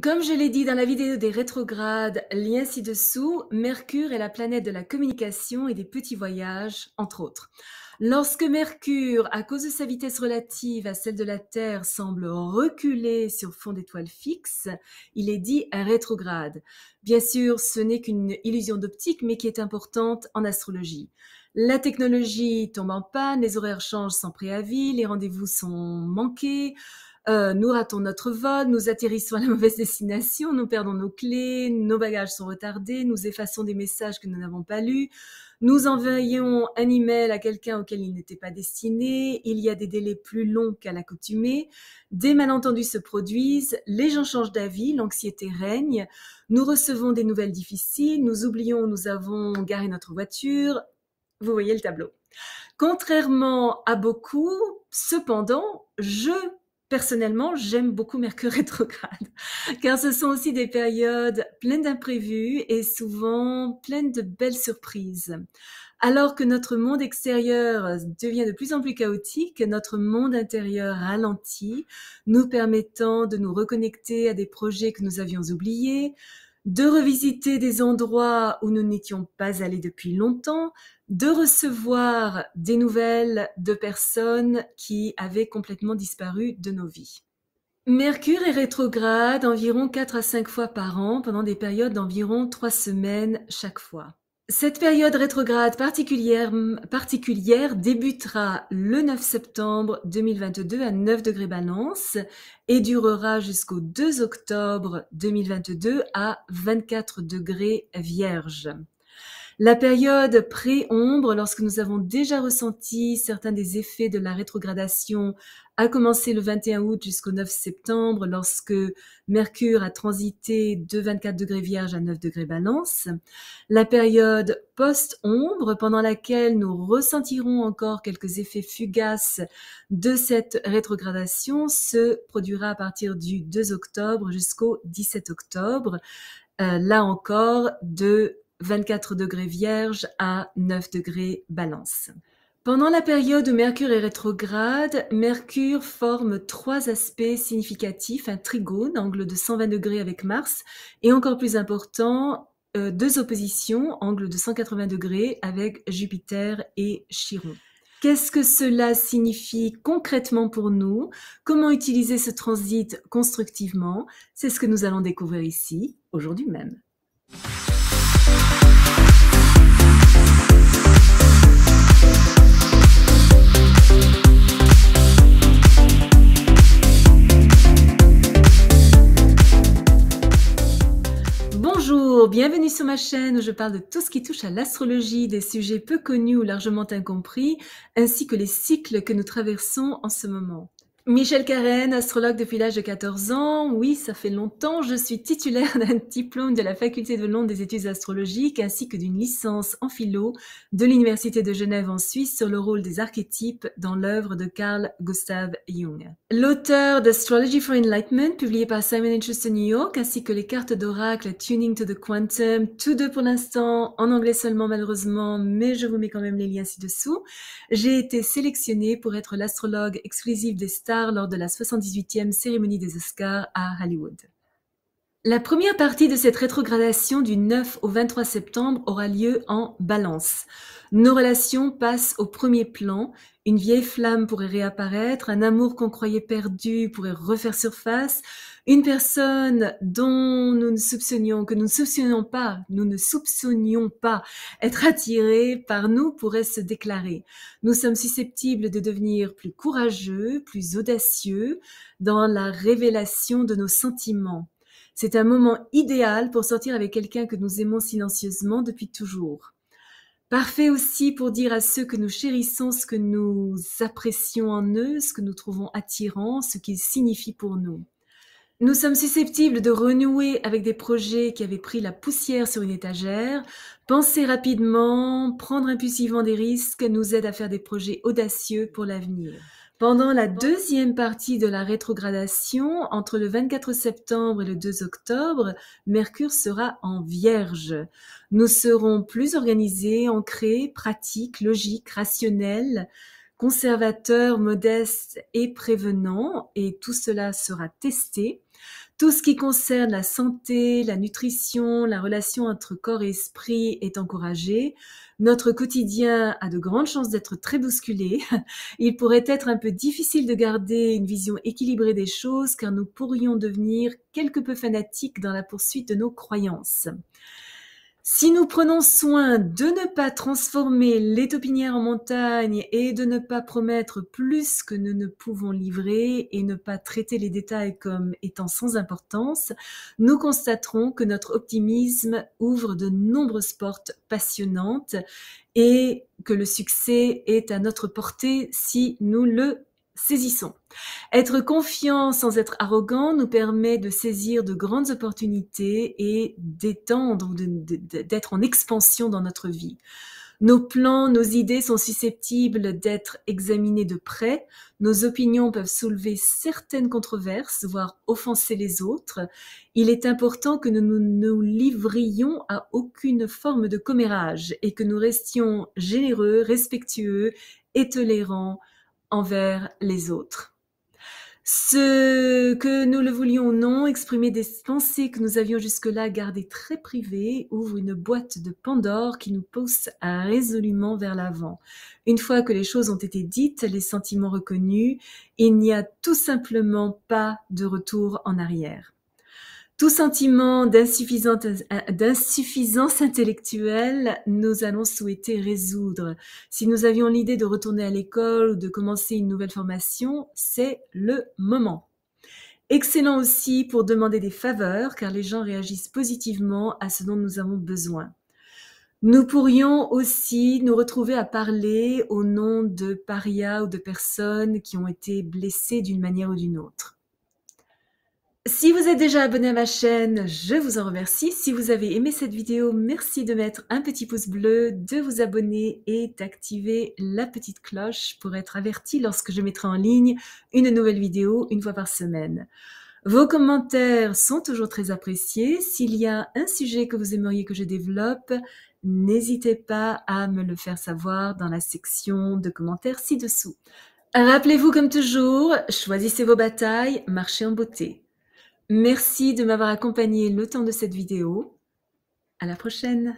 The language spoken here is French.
Comme je l'ai dit dans la vidéo des rétrogrades, lien ci-dessous, Mercure est la planète de la communication et des petits voyages, entre autres. Lorsque Mercure, à cause de sa vitesse relative à celle de la Terre, semble reculer sur fond d'étoiles fixes, il est dit rétrograde. Bien sûr, ce n'est qu'une illusion d'optique, mais qui est importante en astrologie. La technologie tombe en panne, les horaires changent sans préavis, les rendez-vous sont manqués, nous ratons notre vol, nous atterrissons à la mauvaise destination, nous perdons nos clés, nos bagages sont retardés, nous effaçons des messages que nous n'avons pas lus, nous envoyons un email à quelqu'un auquel il n'était pas destiné, il y a des délais plus longs qu'à l'accoutumée, des malentendus se produisent, les gens changent d'avis, l'anxiété règne, nous recevons des nouvelles difficiles, nous oublions où nous avons garé notre voiture. Vous voyez le tableau. Contrairement à beaucoup, cependant, personnellement, j'aime beaucoup Mercure rétrograde, car ce sont aussi des périodes pleines d'imprévus et souvent pleines de belles surprises. Alors que notre monde extérieur devient de plus en plus chaotique, notre monde intérieur ralentit, nous permettant de nous reconnecter à des projets que nous avions oubliés, de revisiter des endroits où nous n'étions pas allés depuis longtemps, de recevoir des nouvelles de personnes qui avaient complètement disparu de nos vies. Mercure est rétrograde environ 4 à 5 fois par an pendant des périodes d'environ 3 semaines chaque fois. Cette période rétrograde particulière débutera le 9 septembre 2022 à 9 degrés Balance et durera jusqu'au 2 octobre 2022 à 24 degrés Vierge. La période pré-ombre, lorsque nous avons déjà ressenti certains des effets de la rétrogradation, a commencé le 21 août jusqu'au 9 septembre, lorsque Mercure a transité de 24 degrés Vierge à 9 degrés Balance. La période post-ombre, pendant laquelle nous ressentirons encore quelques effets fugaces de cette rétrogradation, se produira à partir du 2 octobre jusqu'au 17 octobre. Là encore, de 24 degrés Vierge à 9 degrés Balance. Pendant la période où Mercure est rétrograde, Mercure forme 3 aspects significatifs, un trigone, angle de 120 degrés avec Mars, et encore plus important, 2 oppositions, angle de 180 degrés avec Jupiter et Chiron. Qu'est-ce que cela signifie concrètement pour nous? Comment utiliser ce transit constructivement? C'est ce que nous allons découvrir ici, aujourd'hui même. Bonjour, bienvenue sur ma chaîne où je parle de tout ce qui touche à l'astrologie, des sujets peu connus ou largement incompris, ainsi que les cycles que nous traversons en ce moment. Michèle Carène, astrologue depuis l'âge de 14 ans. Oui, ça fait longtemps. Je suis titulaire d'un diplôme de la Faculté de Londres des études astrologiques ainsi que d'une licence en philo de l'Université de Genève en Suisse sur le rôle des archétypes dans l'œuvre de Carl Gustav Jung. L'auteur d'Astrology for Enlightenment, publié par Simon & Schuster New York, ainsi que les cartes d'oracle Tuning to the Quantum, tous deux pour l'instant en anglais seulement malheureusement, mais je vous mets quand même les liens ci-dessous. J'ai été sélectionnée pour être l'astrologue exclusive des stars lors de la 78e cérémonie des Oscars à Hollywood. La première partie de cette rétrogradation du 9 au 23 septembre aura lieu en Balance. Nos relations passent au premier plan, une vieille flamme pourrait réapparaître, un amour qu'on croyait perdu pourrait refaire surface, une personne dont nous ne soupçonnions pas être attirée par nous pourrait se déclarer. Nous sommes susceptibles de devenir plus courageux, plus audacieux dans la révélation de nos sentiments. C'est un moment idéal pour sortir avec quelqu'un que nous aimons silencieusement depuis toujours. Parfait aussi pour dire à ceux que nous chérissons ce que nous apprécions en eux, ce que nous trouvons attirant, ce qu'ils signifient pour nous. Nous sommes susceptibles de renouer avec des projets qui avaient pris la poussière sur une étagère. Penser rapidement, prendre impulsivement des risques nous aide à faire des projets audacieux pour l'avenir. Pendant la deuxième partie de la rétrogradation, entre le 24 septembre et le 2 octobre, Mercure sera en Vierge. Nous serons plus organisés, ancrés, pratiques, logiques, rationnels, conservateurs, modestes et prévenants, et tout cela sera testé. Tout ce qui concerne la santé, la nutrition, la relation entre corps et esprit est encouragé. Notre quotidien a de grandes chances d'être très bousculé. Il pourrait être un peu difficile de garder une vision équilibrée des choses car nous pourrions devenir quelque peu fanatiques dans la poursuite de nos croyances. Si nous prenons soin de ne pas transformer les taupinières en montagnes et de ne pas promettre plus que nous ne pouvons livrer et ne pas traiter les détails comme étant sans importance, nous constaterons que notre optimisme ouvre de nombreuses portes passionnantes et que le succès est à notre portée si nous le saisissons. Être confiant sans être arrogant nous permet de saisir de grandes opportunités et d'étendre, d'être en expansion dans notre vie. Nos plans, nos idées sont susceptibles d'être examinés de près. Nos opinions peuvent soulever certaines controverses, voire offenser les autres. Il est important que nous ne nous livrions à aucune forme de commérage et que nous restions généreux, respectueux et tolérants envers les autres. Ce que nous le voulions ou non, exprimer des pensées que nous avions jusque-là gardées très privées ouvre une boîte de Pandore qui nous pousse résolument vers l'avant. Une fois que les choses ont été dites, les sentiments reconnus, il n'y a tout simplement pas de retour en arrière. Tout sentiment d'insuffisance intellectuelle, nous allons souhaiter résoudre. Si nous avions l'idée de retourner à l'école ou de commencer une nouvelle formation, c'est le moment. Excellent aussi pour demander des faveurs, car les gens réagissent positivement à ce dont nous avons besoin. Nous pourrions aussi nous retrouver à parler au nom de parias ou de personnes qui ont été blessées d'une manière ou d'une autre. Si vous êtes déjà abonné à ma chaîne, je vous en remercie. Si vous avez aimé cette vidéo, merci de mettre un petit pouce bleu, de vous abonner et d'activer la petite cloche pour être averti lorsque je mettrai en ligne une nouvelle vidéo une fois par semaine. Vos commentaires sont toujours très appréciés. S'il y a un sujet que vous aimeriez que je développe, n'hésitez pas à me le faire savoir dans la section de commentaires ci-dessous. Rappelez-vous comme toujours, choisissez vos batailles, marchez en beauté. Merci de m'avoir accompagné le temps de cette vidéo. À la prochaine!